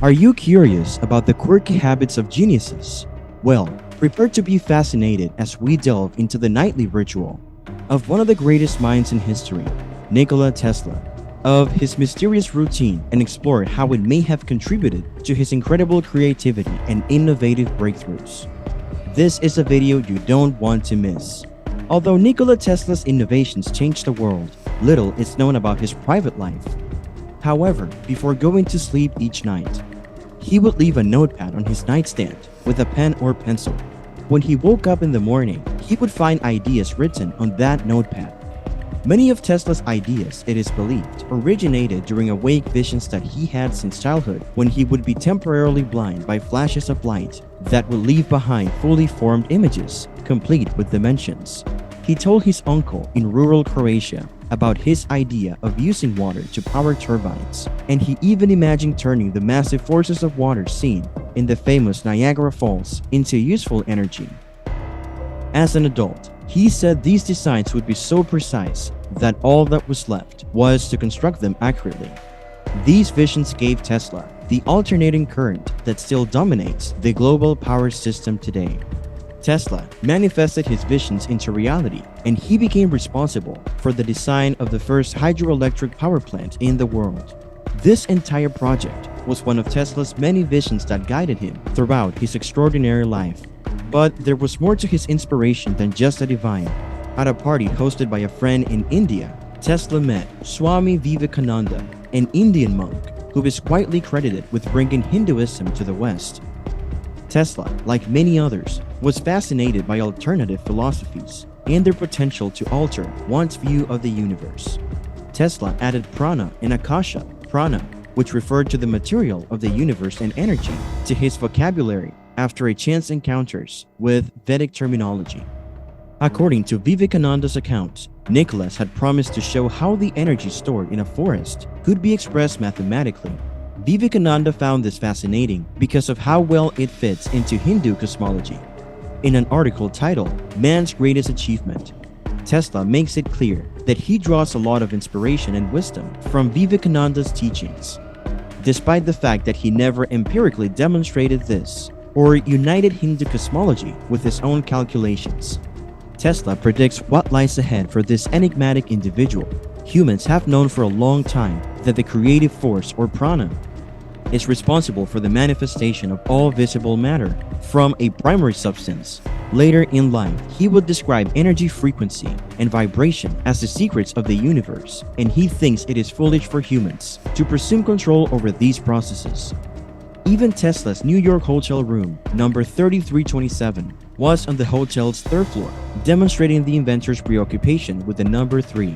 Are you curious about the quirky habits of geniuses? Well, prepare to be fascinated as we delve into the nightly ritual of one of the greatest minds in history, Nikola Tesla, of his mysterious routine and explore how it may have contributed to his incredible creativity and innovative breakthroughs. This is a video you don't want to miss. Although Nikola Tesla's innovations changed the world, little is known about his private life. However, before going to sleep each night, he would leave a notepad on his nightstand with a pen or pencil. When he woke up in the morning, he would find ideas written on that notepad. Many of Tesla's ideas, it is believed, originated during awake visions that he had since childhood, when he would be temporarily blind by flashes of light that would leave behind fully formed images, complete with dimensions. He told his uncle in rural Croatia about his idea of using water to power turbines, and he even imagined turning the massive forces of water seen in the famous Niagara Falls into useful energy. As an adult, he said these designs would be so precise that all that was left was to construct them accurately. These visions gave Tesla the alternating current that still dominates the global power system today. Tesla manifested his visions into reality, and he became responsible for the design of the first hydroelectric power plant in the world. This entire project was one of Tesla's many visions that guided him throughout his extraordinary life. But there was more to his inspiration than just a divine. At a party hosted by a friend in India, Tesla met Swami Vivekananda, an Indian monk who is quietly credited with bringing Hinduism to the West. Tesla, like many others, was fascinated by alternative philosophies and their potential to alter one's view of the universe. Tesla added prana and akasha, prana, which referred to the material of the universe and energy, to his vocabulary after a chance encounters with VEDIC terminology. According to Vivekananda's accounts, Nicholas had promised to show how the energy stored in a forest could be expressed mathematically. Vivekananda found this fascinating because of how well it fits into Hindu cosmology. In an article titled "Man's Greatest Achievement," Tesla makes it clear that he draws a lot of inspiration and wisdom from Vivekananda's teachings. Despite the fact that he never empirically demonstrated this or united Hindu cosmology with his own calculations, Tesla predicts what lies ahead for this enigmatic individual. Humans have known for a long time that the creative force, or prana, is responsible for the manifestation of all visible matter from a primary substance. Later in life, he would describe energy frequency and vibration as the secrets of the universe, and he thinks it is foolish for humans to presume control over these processes. Even Tesla's New York hotel room, number 3327, was on the hotel's third floor, demonstrating the inventor's preoccupation with the number 3.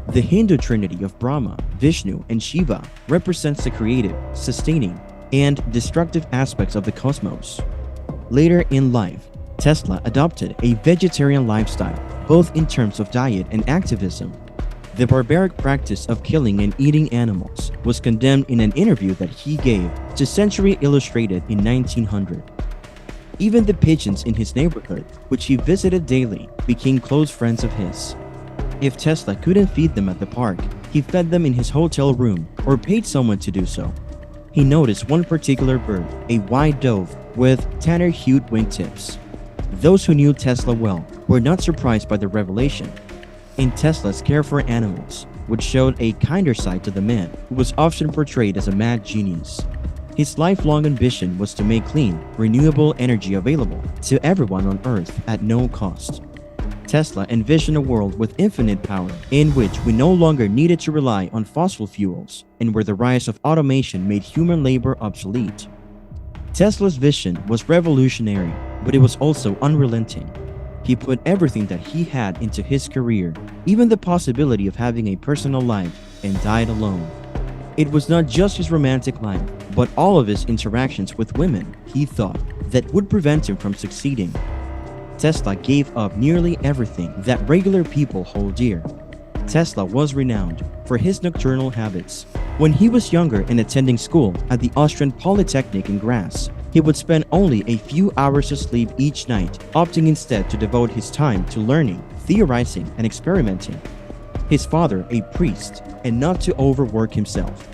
The Hindu trinity of Brahma, Vishnu, and Shiva represents the creative, sustaining, and destructive aspects of the cosmos. Later in life, Tesla adopted a vegetarian lifestyle, both in terms of diet and activism. The barbaric practice of killing and eating animals was condemned in an interview that he gave to Century Illustrated in 1900. Even the pigeons in his neighborhood, which he visited daily, became close friends of his. If Tesla couldn't feed them at the park, he fed them in his hotel room or paid someone to do so. He noticed one particular bird, a white dove with tanner-hued wingtips. Those who knew Tesla well were not surprised by the revelation. In Tesla's care for animals, which showed a kinder side to the man who was often portrayed as a mad genius. His lifelong ambition was to make clean, renewable energy available to everyone on Earth at no cost. Tesla envisioned a world with infinite power, in which we no longer needed to rely on fossil fuels, and where the rise of automation made human labor obsolete. Tesla's vision was revolutionary, but it was also unrelenting. He put everything that he had into his career, even the possibility of having a personal life, and died alone. It was not just his romantic life, but all of his interactions with women, he thought, that would prevent him from succeeding. Tesla gave up nearly everything that regular people hold dear. Tesla was renowned for his nocturnal habits. When he was younger and attending school at the Austrian Polytechnic in Graz, he would spend only a few hours of sleep each night, opting instead to devote his time to learning, theorizing, and experimenting. His father, a priest, and not to overwork himself.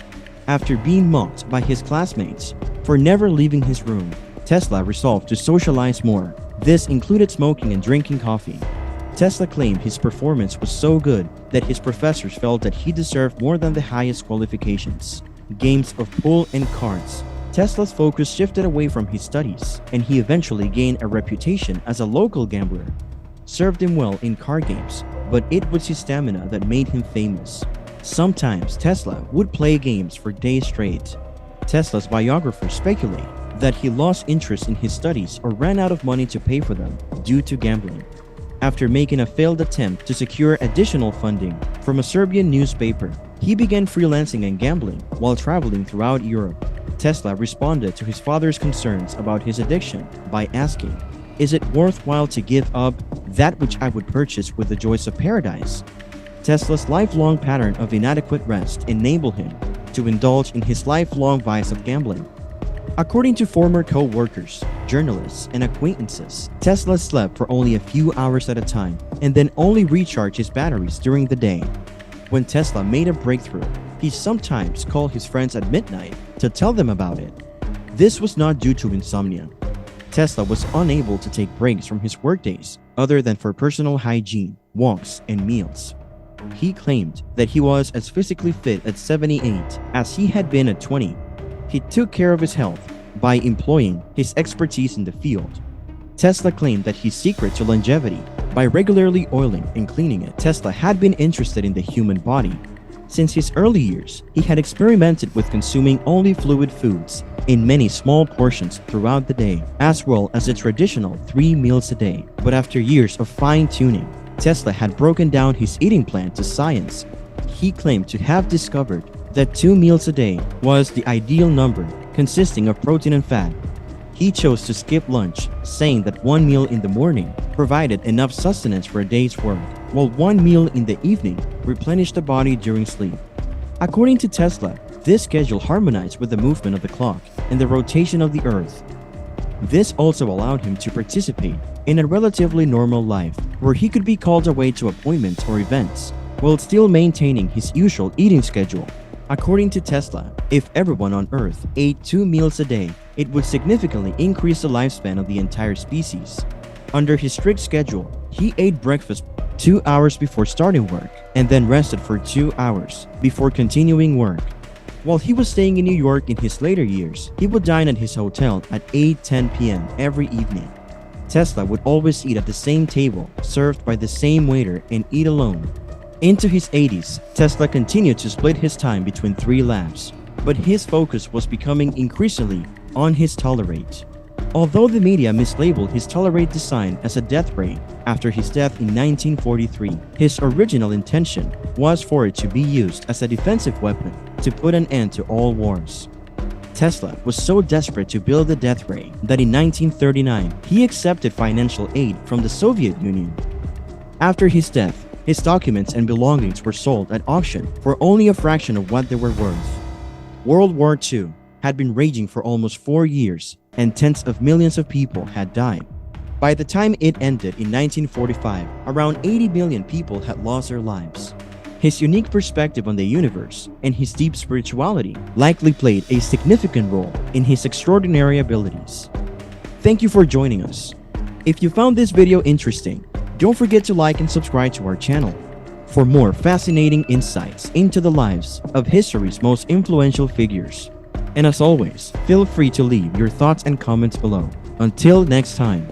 After being mocked by his classmates for never leaving his room, Tesla resolved to socialize more. This included smoking and drinking coffee. Tesla claimed his performance was so good that his professors felt that he deserved more than the highest qualifications. Games of pool and cards. Tesla's focus shifted away from his studies, and he eventually gained a reputation as a local gambler. Served him well in card games, but it was his stamina that made him famous. Sometimes Tesla would play games for days straight. Tesla's biographers speculate that he lost interest in his studies or ran out of money to pay for them due to gambling. After making a failed attempt to secure additional funding from a Serbian newspaper, he began freelancing and gambling while traveling throughout Europe. Tesla responded to his father's concerns about his addiction by asking, "Is it worthwhile to give up that which I would purchase with the joys of paradise?" Tesla's lifelong pattern of inadequate rest enabled him to indulge in his lifelong vice of gambling. According to former co-workers, journalists, and acquaintances, Tesla slept for only a few hours at a time and then only recharged his batteries during the day. When Tesla made a breakthrough, he sometimes called his friends at midnight to tell them about it. This was not due to insomnia. Tesla was unable to take breaks from his workdays other than for personal hygiene, walks, and meals. He claimed that he was as physically fit at 78 as he had been at 20. He took care of his health by employing his expertise in the field. Tesla claimed that his secret to longevity by regularly oiling and cleaning it. Tesla had been interested in the human body. Since his early years, he had experimented with consuming only fluid foods in many small portions throughout the day, as well as the traditional 3 meals a day. But after years of fine-tuning, Tesla had broken down his eating plan to science. He claimed to have discovered that 2 meals a day was the ideal number, consisting of protein and fat. He chose to skip lunch, saying that 1 meal in the morning provided enough sustenance for a day's work, while 1 meal in the evening replenished the body during sleep. According to Tesla, this schedule harmonized with the movement of the clock and the rotation of the Earth. This also allowed him to participate in a relatively normal life, where he could be called away to appointments or events, while still maintaining his usual eating schedule. According to Tesla, if everyone on Earth ate 2 meals a day, it would significantly increase the lifespan of the entire species. Under his strict schedule, he ate breakfast 2 hours before starting work and then rested for 2 hours before continuing work. While he was staying in New York in his later years, he would dine at his hotel at 8-10 p.m. every evening. Tesla would always eat at the same table, served by the same waiter, and eat alone. Into his 80s, Tesla continued to split his time between 3 labs, but his focus was becoming increasingly on his tolerate. Although the media mislabeled his tolerate design as a death ray after his death in 1943, his original intention was for it to be used as a defensive weapon to put an end to all wars. Tesla was so desperate to build the death ray that in 1939, he accepted financial aid from the Soviet Union. After his death, his documents and belongings were sold at auction for only a fraction of what they were worth. World War II had been raging for almost 4 years, and tens of millions of people had died. By the time it ended in 1945, around 80 million people had lost their lives. His unique perspective on the universe and his deep spirituality likely played a significant role in his extraordinary abilities. Thank you for joining us. If you found this video interesting, don't forget to like and subscribe to our channel for more fascinating insights into the lives of history's most influential figures. And as always, feel free to leave your thoughts and comments below. Until next time.